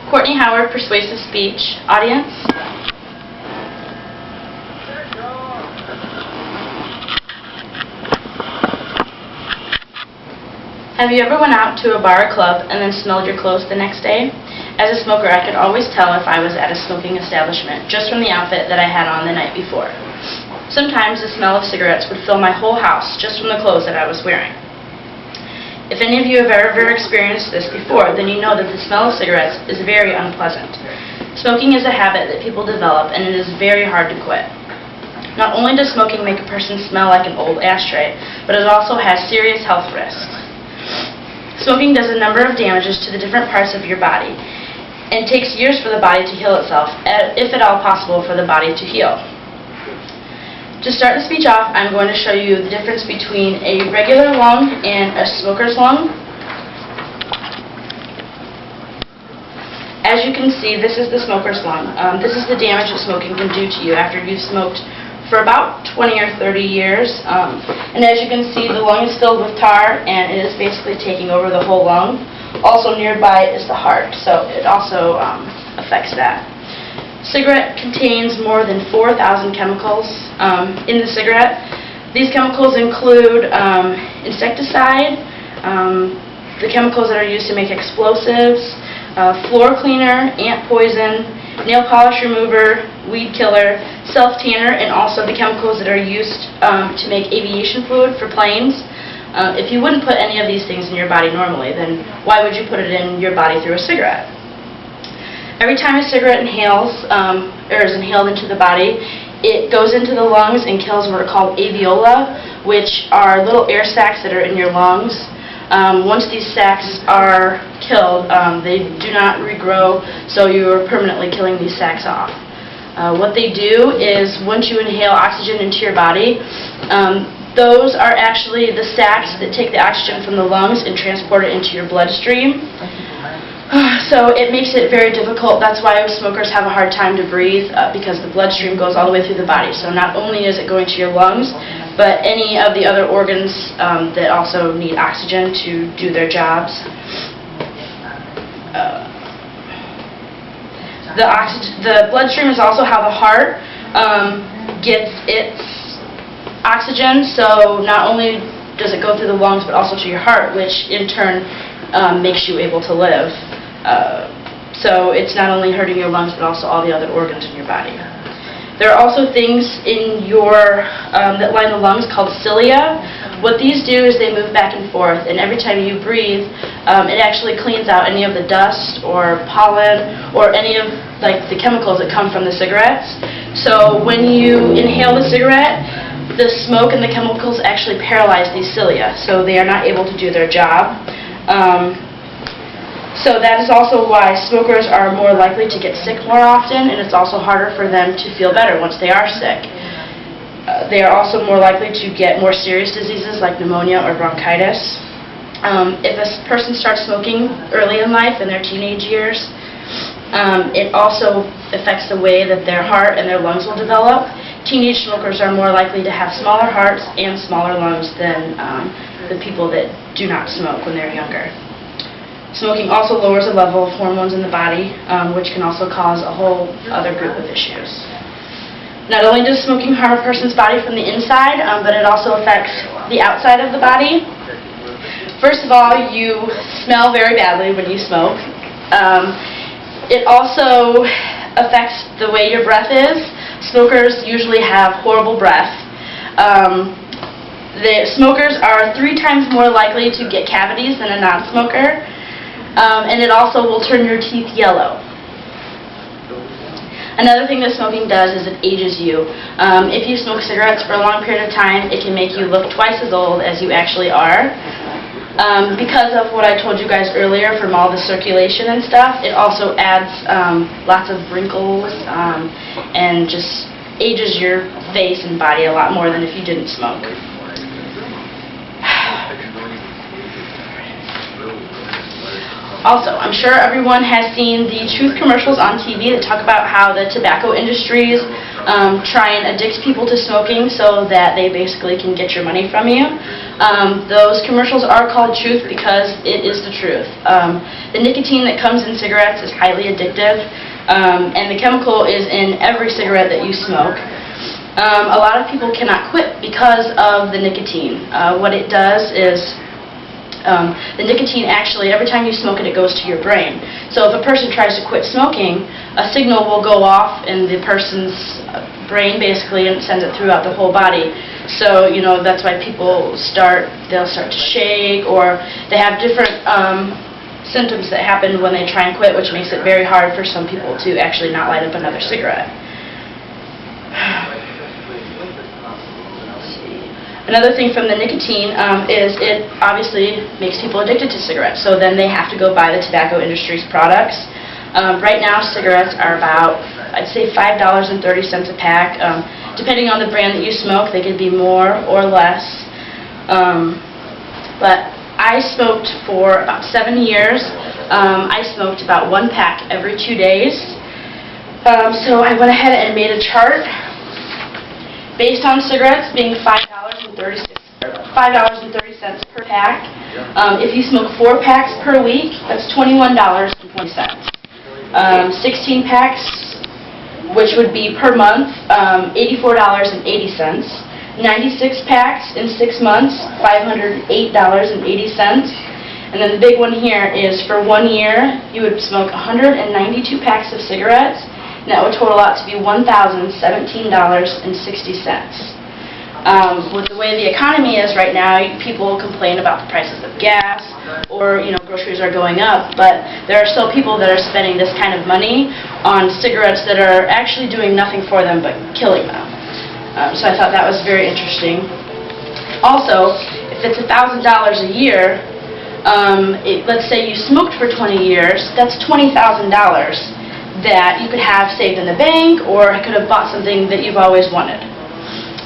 Courtney Howard, Persuasive Speech. Audience? Have you ever went out to a bar or club and then smelled your clothes the next day? As a smoker, I could always tell if I was at a smoking establishment just from the outfit that I had on the night before. Sometimes the smell of cigarettes would fill my whole house just from the clothes that I was wearing. If any of you have ever experienced this before, then you know that the smell of cigarettes is very unpleasant. Smoking is a habit that people develop, and it is very hard to quit. Not only does smoking make a person smell like an old ashtray, but it also has serious health risks. Smoking does a number of damages to the different parts of your body, and it takes years for the body to heal itself, if at all possible for the body to heal. To start the speech off, I'm going to show you the difference between a regular lung and a smoker's lung. As you can see, this is the smoker's lung. This is the damage that smoking can do to you after you've smoked for about 20 or 30 years. And as you can see, the lung is filled with tar, and it is basically taking over the whole lung. Also nearby is the heart, so it also affects that. Cigarette contains more than 4,000 chemicals in the cigarette. These chemicals include insecticide, the chemicals that are used to make explosives, floor cleaner, ant poison, nail polish remover, weed killer, self-tanner, and also the chemicals that are used to make aviation fluid for planes. If you wouldn't put any of these things in your body normally, then why would you put it in your body through a cigarette? Every time a cigarette inhales, or is inhaled into the body, it goes into the lungs and kills what are called alveoli, which are little air sacs that are in your lungs. Once these sacs are killed, they do not regrow, so you are permanently killing these sacs off. What they do is, once you inhale oxygen into your body, those are actually the sacs that take the oxygen from the lungs and transport it into your bloodstream. So it makes it very difficult. That's why smokers have a hard time to breathe, because the bloodstream goes all the way through the body. So not only is it going to your lungs, but any of the other organs that also need oxygen to do their jobs. The bloodstream is also how the heart gets its oxygen. So not only does it go through the lungs, but also to your heart, which in turn makes you able to live. So it's not only hurting your lungs, but also all the other organs in your body. There are also things in your that line the lungs called cilia. What these do is they move back and forth, and every time you breathe, it actually cleans out any of the dust or pollen or any of the chemicals that come from the cigarettes. So when you inhale the cigarette, the smoke and the chemicals actually paralyze these cilia, so they are not able to do their job. So that is also why smokers are more likely to get sick more often, and it's also harder for them to feel better once they are sick. They are also more likely to get more serious diseases like pneumonia or bronchitis. If a person starts smoking early in life, in their teenage years, it also affects the way that their heart and their lungs will develop. Teenage smokers are more likely to have smaller hearts and smaller lungs than the people that do not smoke when they're younger. Smoking also lowers the level of hormones in the body, which can also cause a whole other group of issues. Not only does smoking harm a person's body from the inside, but it also affects the outside of the body. First of all, you smell very badly when you smoke. It also affects the way your breath is. Smokers usually have horrible breath. The smokers are 3 times more likely to get cavities than a non-smoker. And it also will turn your teeth yellow. Another thing that smoking does is it ages you. If you smoke cigarettes for a long period of time, it can make you look twice as old as you actually are. Because of what I told you guys earlier from all the circulation and stuff, it also adds lots of wrinkles and just ages your face and body a lot more than if you didn't smoke. Also, I'm sure everyone has seen the truth commercials on TV that talk about how the tobacco industries try and addict people to smoking so that they basically can get your money from you. Those commercials are called truth because it is the truth. The nicotine that comes in cigarettes is highly addictive, and the chemical is in every cigarette that you smoke. A lot of people cannot quit because of the nicotine. What it does is the nicotine actually, every time you smoke it, it goes to your brain. So if a person tries to quit smoking, a signal will go off in the person's brain basically and sends it throughout the whole body. So, that's why they'll start to shake, or they have different symptoms that happen when they try and quit, which makes it very hard for some people to actually not light up another cigarette. Another thing from the nicotine is it obviously makes people addicted to cigarettes, so then they have to go buy the tobacco industry's products. Right now, cigarettes are about, I'd say, $5.30 a pack. Depending on the brand that you smoke, they could be more or less. But I smoked for about 7 years. I smoked about 1 pack every 2 days. So I went ahead and made a chart based on cigarettes being $5.30 per pack. If you smoke 4 packs per week, that's $21.20. 16 packs, which would be per month, $84.80. 96 packs in 6 months, $508.80. And then the big one here is for 1 year, you would smoke 192 packs of cigarettes, and that would total out to be $1,017.60. With the way the economy is right now, people complain about the prices of gas, or groceries are going up, but there are still people that are spending this kind of money on cigarettes that are actually doing nothing for them but killing them. So I thought that was very interesting. Also, if it's $1,000 a year, let's say you smoked for 20 years, that's $20,000 that you could have saved in the bank, or could have bought something that you've always wanted.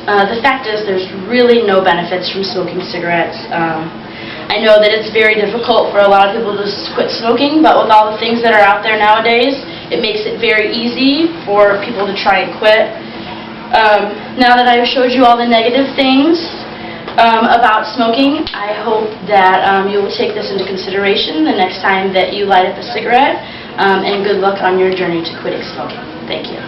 The fact is, there's really no benefits from smoking cigarettes. I know that it's very difficult for a lot of people to quit smoking, but with all the things that are out there nowadays, it makes it very easy for people to try and quit. Now that I've showed you all the negative things about smoking, I hope that you will take this into consideration the next time that you light up a cigarette, and good luck on your journey to quitting smoking. Thank you.